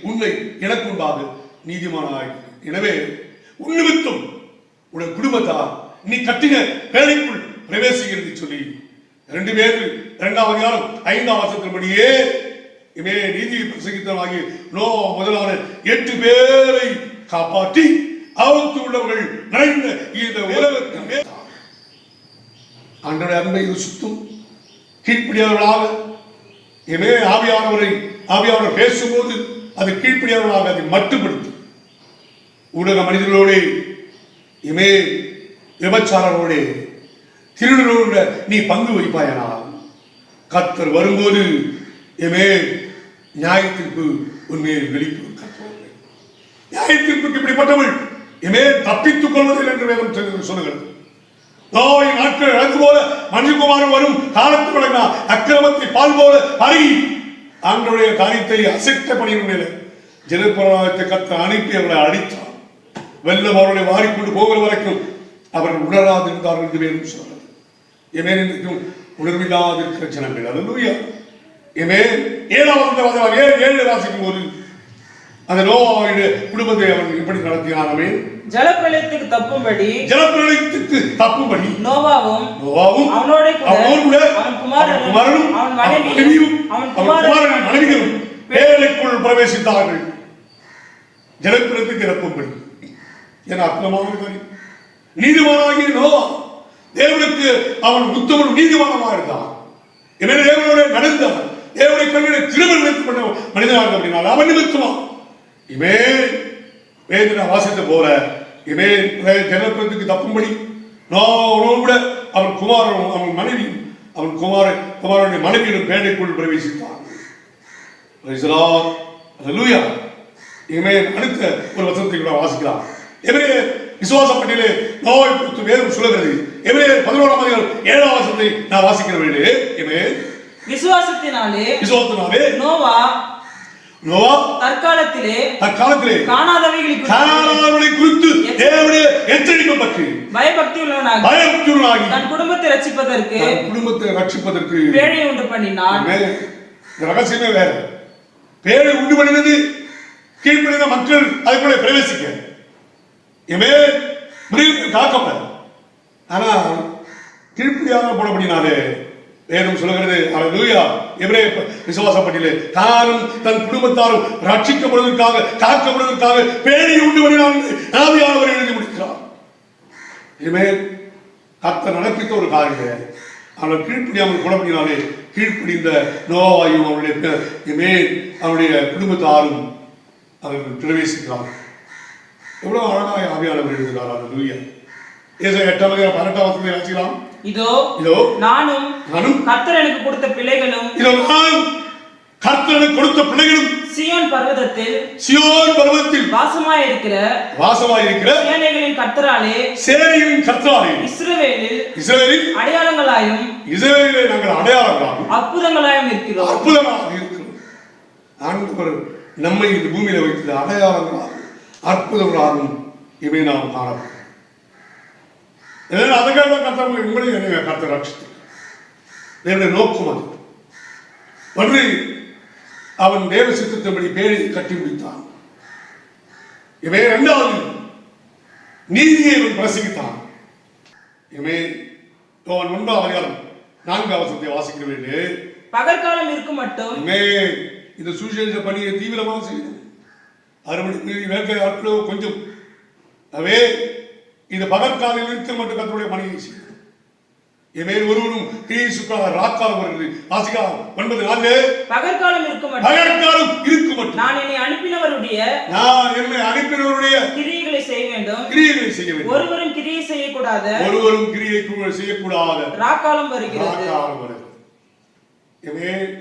உன்னை எனக்கு முன்பாக நீதிமானாய். எனவே உன் நிமித்தம் உன் குடும்பத்தார் நீ கட்டின பேழைக்குள் பிரவேசிக்கிறது சொல்லி 2 பேர் 2ஆம் அதிகாரம் 5ஆம் வசனத்தின்படியே இமே நீதி பிரசங்கித்தவனாகிய நோவா முதலான 8 பேரை காப்பாற்றி அவருக்கு உள்ளவர்கள் நிறைந்த இந்த உலகத்தின் ஆண்டவருடைய அன்பை ருசித்தும் கீழ்ப்படியாதவர்களாக இமே ஆவியானவர் பேசும்போது அது கீழ்ப்படியாதவர்களாக அதை மட்டுப்படுத்தி உலக மனிதர்களோடு இமே விபச்சாரரோடு திருடரோடு நீ பங்கு வைப்பாயனால் கர்த்தர் வரும்போது இமே நியாயத்திற்கு உண்மையை வெளிப்பு நியாயத்திற்கு இப்படிப்பட்டவள் இமே தப்பித்துக் கொள்வதில்லை என்று வேதம் சொல்லுகிறது. நோய் நாட்கள் இழந்து போல மனுஷகுமாரன் வரும் காலத்து வழங்கினா அக்கிரமத்தை பால் போல பருகி ஆண்டவருடைய காரியத்தை அசைத்த பணியின் மேல ஜனப்பிரவாகத்தை கர்த்தர் அனுப்பி அவர்களை அடித்தார். வெள்ளம் அவர்களை வாரிக்கொண்டு போகிற வரைக்கும் அவர்கள் உணராதிருந்தார்கள் என்று வேதம் சொல்கிறது. எமேன் இன்றைக்கும் உணர்வில்லாதிருக்கிற ஜனங்கள். அல்லேலூயா. எமேன் 7 வாசிக்கும் போது அந்த நோவாவுடைய குடும்பத்தை அவன் எப்படி நடத்தினானே ஜலப்பிரளயத்துக்கு தப்பும்படி நோவாவும் அவனோட கூட அவன் குமாரனும் அவன் மனைவியும் பேழைக்குள் பிரவேசித்தார்கள். ஜலப்பிரளயத்துக்கு தப்பும்படி என அற்புதமான காரியம். நீதிமானாகிய நோவா தேவனுக்கு அவன் உத்தமனும் நீதிமானமாக இருந்தான். எனவே தேவனோட நடந்தான். தேவனுடைய கல்வியை திருமணம் பண்ண மனிதனாக அப்படின்னா அவன் நிமித்தமா இமே வேதனை வாசித்த போல இமே ஜனப்பிரத்துக்கு தப்பும்படி நோவோடு கூட அவன் குமாரனும் அவன் மனைவியும் அவன் குமாரனுடைய மனைவியும் பேழைக்குள் பிரவேசித்தான். அல்லேலூயா. இமே அடுத்த ஒரு வசனத்தை கூட வாசிக்கலாம். எபிரேய விசுவாச பட்டியலே நோவை குறித்து வேதம் சொல்லுகிறது. எபிரேயர் 11ஆம் அதிகாரம் 7ஆம் வசனத்தை நான் வாசிக்கிற வேண்டிய விசுவாசத்தினாலே நோவா தற்காலத்திலே காணாதவைகளை குறித்து தேவனுடைய எச்சரிக்கை பற்றி பயபக்தி உள்ளவனாகி தன் குடும்பத்தை ரட்சிப்பதற்கு பேழை உண்டு பண்ணினான். ரகசியமே வேற. பேழை உண்டு பண்ணினது கீழ்ப்படிந்த மக்கள் அதுக்குள்ளே பிரவேசிக்க மிருகத்தில் காக்கப்பட. ஆனால் கீழ்ப்படியாக போடப்படினாலே வேதம் சொல்லுகிறது. அல்லேலூயா. எபிரேய விசுவாச பட்டியலே தானும் தன் குடும்பத்தாரும் ரட்சிக்கப்படுவதற்காக காக்கப்படுவதற்காக பேழை உண்டு பண்ணினான் ஆவியானவர் எழுதி முடிக்கிறார். கர்த்தர் நடப்பித்த ஒரு காரியம். அவர்கள் கீழ்ப்படியாமல் போடப்படினாலே கீழ்ப்படிந்த நோவாயும் அவருடைய குடும்பத்தாரும் அவர்கள் பிரவேசிக்கிறார். எவ்வளவு அழகாக ஆவியானவர் எழுதுகிறார். அல்லேலூயா. ஏசாயா 8ஆம் அதிகாரம் 18ஆம் வசனத்தை வாசிக்கலாம். இதோ நானும் கர்த்தர் எனக்கு கொடுத்த பிள்ளைகளும் சீயோன் பர்வதத்தில் வாசமாயிருக்கிற சேனைகளின் கர்த்தராலே இஸ்ரவேலில் அடையாளங்களாயும் அற்புதங்களாயும் இருக்கிறோம். ஆண்டவர் நம்மை இந்த பூமியில வைத்த அடையாளங்களாகும் அற்புதங்களாகும் இவை நாம் காணப்படும். அதுக்காக உங்களையும் கர்த்தர் ரட்சித்தார். தேவனுடைய நோக்கம் அது. ஒன்று அவன் தேவ சித்தத்தின்படி பேரை கட்டி முடித்தான். இவை 2வது நீதியை அவன் பிரசங்கித்தான். இவை 9ஆம் அதிகாரம் 4ஆம் வசனத்தை வாசிக்க வேண்டிய பகற்காலம் இருக்கும் மட்டும் இந்த சுவிசேஷ பணியை தீவிரமாக செய்யணும். 6 மணிக்கு வேலை ஆட்களோ கொஞ்சம் அவே இந்த பகற்காலம் நிறுத்த மட்டும் கர்த்தருடைய பணியை செய்யணும். ஒருவரும் கிறிஸ்துக்காக ராக்காலம் வருகிறது. வாசிக்கலாம் 9:4 பகற்காலம் இருக்கும் மட்டும் நான் என்னை அனுப்பினவருடைய கிரியைகளை செய்ய வேண்டும். ஒருவரும் கிரியை செய்யக்கூடாத ராக்காலம் வருகிறது.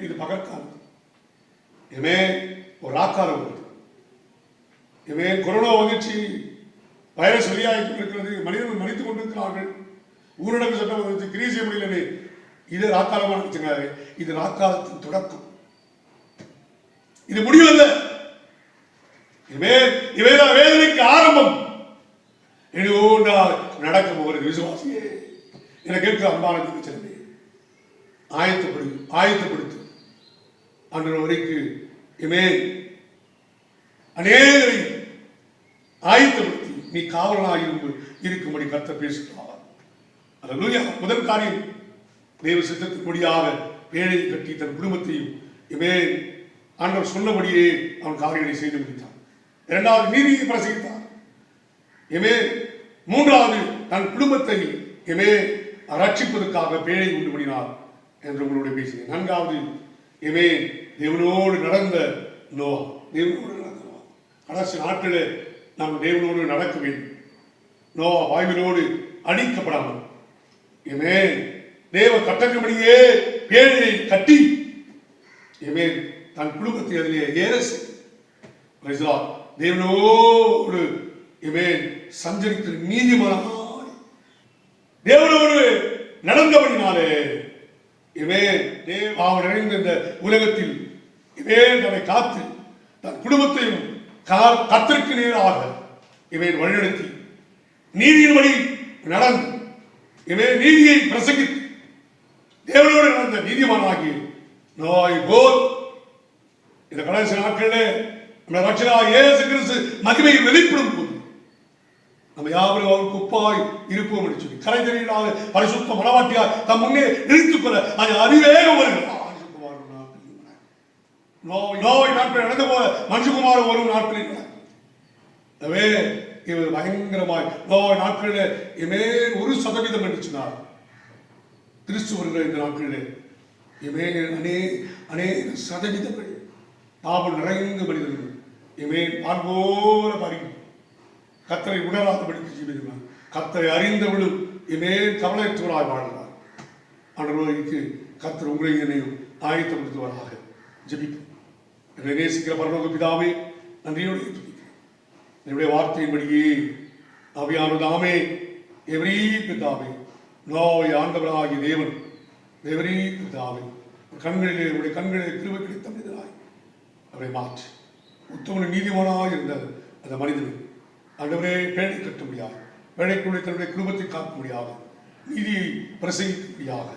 இது பகற்காலம். ஒரு ராக்காலம் வருது. கொரோனா வந்துச்சு. வைரஸ் வெளியாகி இருக்கிறது. மனிதர்கள் மனித்துக் கொண்டிருக்கிறார்கள். ஊரடங்கு சட்டம் வந்து கிரியை செய்ய முடியல. இது ராக்காலமா நினைச்சுங்க. இது ராக்காலத்தின் தொடக்கம். இது முடிவல்ல. இவைதான் வேதனைக்கு ஆரம்பம். நடக்க போகிறது. விசுவாசியே எனக்கு கேட்க அன்பான செல்வி ஆயத்தப்படுத்து அன்று வரைக்கு அநேகரை ஆயத்தப்படுத்தி நீ காவலனாய் இருக்கும்படி கர்த்தர் பேசுகிறார். அல்லேலூயா. முதல் காரியம், தேவ சித்தத்தின்படியாக பேழை கட்டி தன் குடும்பத்தையும் ஆண்டவர் சொன்னபடியே அவன் காரியங்களை செய்து முடித்தான். இரண்டாவது, நீதியை பிரசங்கித்தார். மூன்றாவது, தன் குடும்பத்தை ரட்சிப்பதற்காக பேழை உண்டு பண்ணினார் என்று உங்களுடைய பேசினேன். நான்காவது, தேவனோடு நடந்த நோவா. தேவனோடு நடந்த நோவா. கடைசி நாட்களில் நாம் தேவனோடு நடக்க வேண்டும். நோவா வாயுவினோடு அடிக்கப்படாமல் தேவ கட்டளைப்படியே பேழையை கட்டி தன் குடும்பத்தை அதிலே ஏற தேவனோடு சஞ்சரித்து நீதிமானாய் தேவனோடு நடந்தபடினாலே அவன் நிறைந்த இந்த உலகத்தில் தன்னை காத்து தன் குடும்பத்தையும் கர்த்தருக்கு நேராக வழிநடத்தி நீதியின் வழி நடந்து நீதியை பிரசங்கித்து தேவனோடு நடந்த நீதிமானாகி நோய் போல் இந்த கடைசி நாட்களில் நம்ம ரட்சகராகிய இயேசு கிறிஸ்து மகிமையை வெளிப்படும் போது நம்ம யாவரும் அவருக்கு ஒப்பாய் இருப்போம் என்று சொல்லி கரை தெரியாத பரிசுத்த மனவாட்டியார் தம் முன்னே நிறுத்திக் கொள்ள அது அதிவேகம் வருகிறார். நோய் நாட்கள் நடந்து போல மனுஷகுமார் வரும் நாட்களில் எனவே இவர் பயங்கரமாய் நோய் நாட்களில் 1% என்று சொன்னார். கிறிஸ்து வருகிற இந்த நாட்களில் அநேக சதவீதங்கள் பாவம் நிறைந்த மனிதர்கள் பார்போல பாருங்கள் கர்த்தரை உணராதபடிக்கு ஜீவிக்கிறார். கர்த்தரை அறிந்தவளும் கவலையற்றவராய் வாழ்கிறார். ஆண்டவருக்கு கர்த்தர் உங்களை என்னையும் ஆயத்தப்படுத்துவதாக ஜெபிப்போம். என்னை நேசிக்கிற பரலோக பிதாவே, நன்றியோடு துதிக்கிறேன். என்னுடைய வார்த்தையின்படியே ஆவியானவராமே எவரீ பிதாவே, நோய் ஆண்டவராகிய தேவன் எவரீ பிதாவே, கண்களிலே உடைய கண்களிலே கிருபை கிடைத்த மனிதனாய் அவரை மாற்றி உத்தமனும் நீதிமானாக இருந்த அந்த மனிதனை ஆண்டவரே பேழை கட்ட முடியாது, பேழைக்குள்ளே தன்னுடைய குடும்பத்தை காக்க முடியாது, நீதியை பிரசங்கிக்க முடியாது,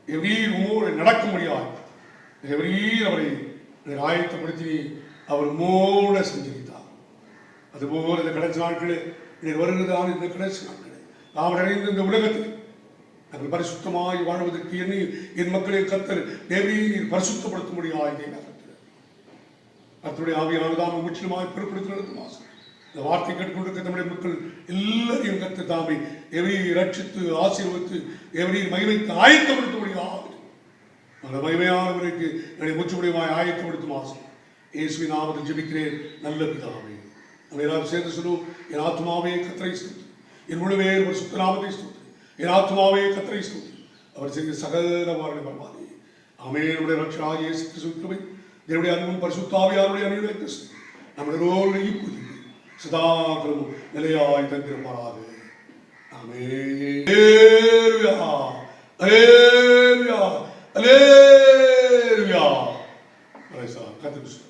எவரீர் உமோடு நடக்க முடியாது, எவரீர் அவரை ஆயத்தப்படுத்தி அவர் மூட செஞ்சிருந்தார். அதுபோல் இந்த கடைசி நாட்களில் வருகிறதான இந்த கடைசி நாட்களில் நாம் நிறைந்த இந்த உலகத்தில் நாங்கள் பரிசுத்தமாய் வாழ்வதற்கு என்னை என் மக்களை கர்த்தர் தேவரீர் பரிசுத்தப்படுத்த முடியாது. கர்த்தருடைய ஆவியானவர்தான் முற்றிலுமாய் பொறுப்படுத்தி நடத்தும் ஆசை. இந்த வார்த்தை கேட்டுக்கொண்டிருக்க நம்முடைய மக்கள் எல்லாரையும் கர்த்தர் தாமே எவரையும் ரட்சித்து ஆசீர்வதித்து எவரையும் மகிமைக்கு ஆயத்தப்படுத்த முடியாது. அந்த மகிமையானவருக்கு என்னுடைய முற்றுமுடிவாய் ஆயத்தப்படுத்தும் ஆசை. இயேசுவின் நாமத்தில் ஜெபிக்கிறேன் நல்ல பிதாவே. நம்ம எல்லாரும் சேர்ந்து சொல்லுவோம். என் ஆத்மாவே கர்த்தரை ஸ்தோத்திரி, என் முழுவே ஒரு சுத்த நாமத்தை ஸ்தோத்திரி, என் ஆத்மாவே கர்த்தரை ஸ்தோத்திரி, அவர் செய்த சகல வாரணை பரவாதே. ஆமென். நம்முடைய ரட்சகராகிய இயேசு கிறிஸ்துவின் கிருபை, தேவனுடைய அன்பும் பரிசுத்த ஆவியானவருடைய அன்பும் கிறிஸ்து நம்முடைய இப்போது சதாகாலமும் நிலையாய் தந்திருப்பாராக. ஆமென். அல்லேலூயா, அல்லேலூயா, அல்லேலூயா. கர்த்தருக்கு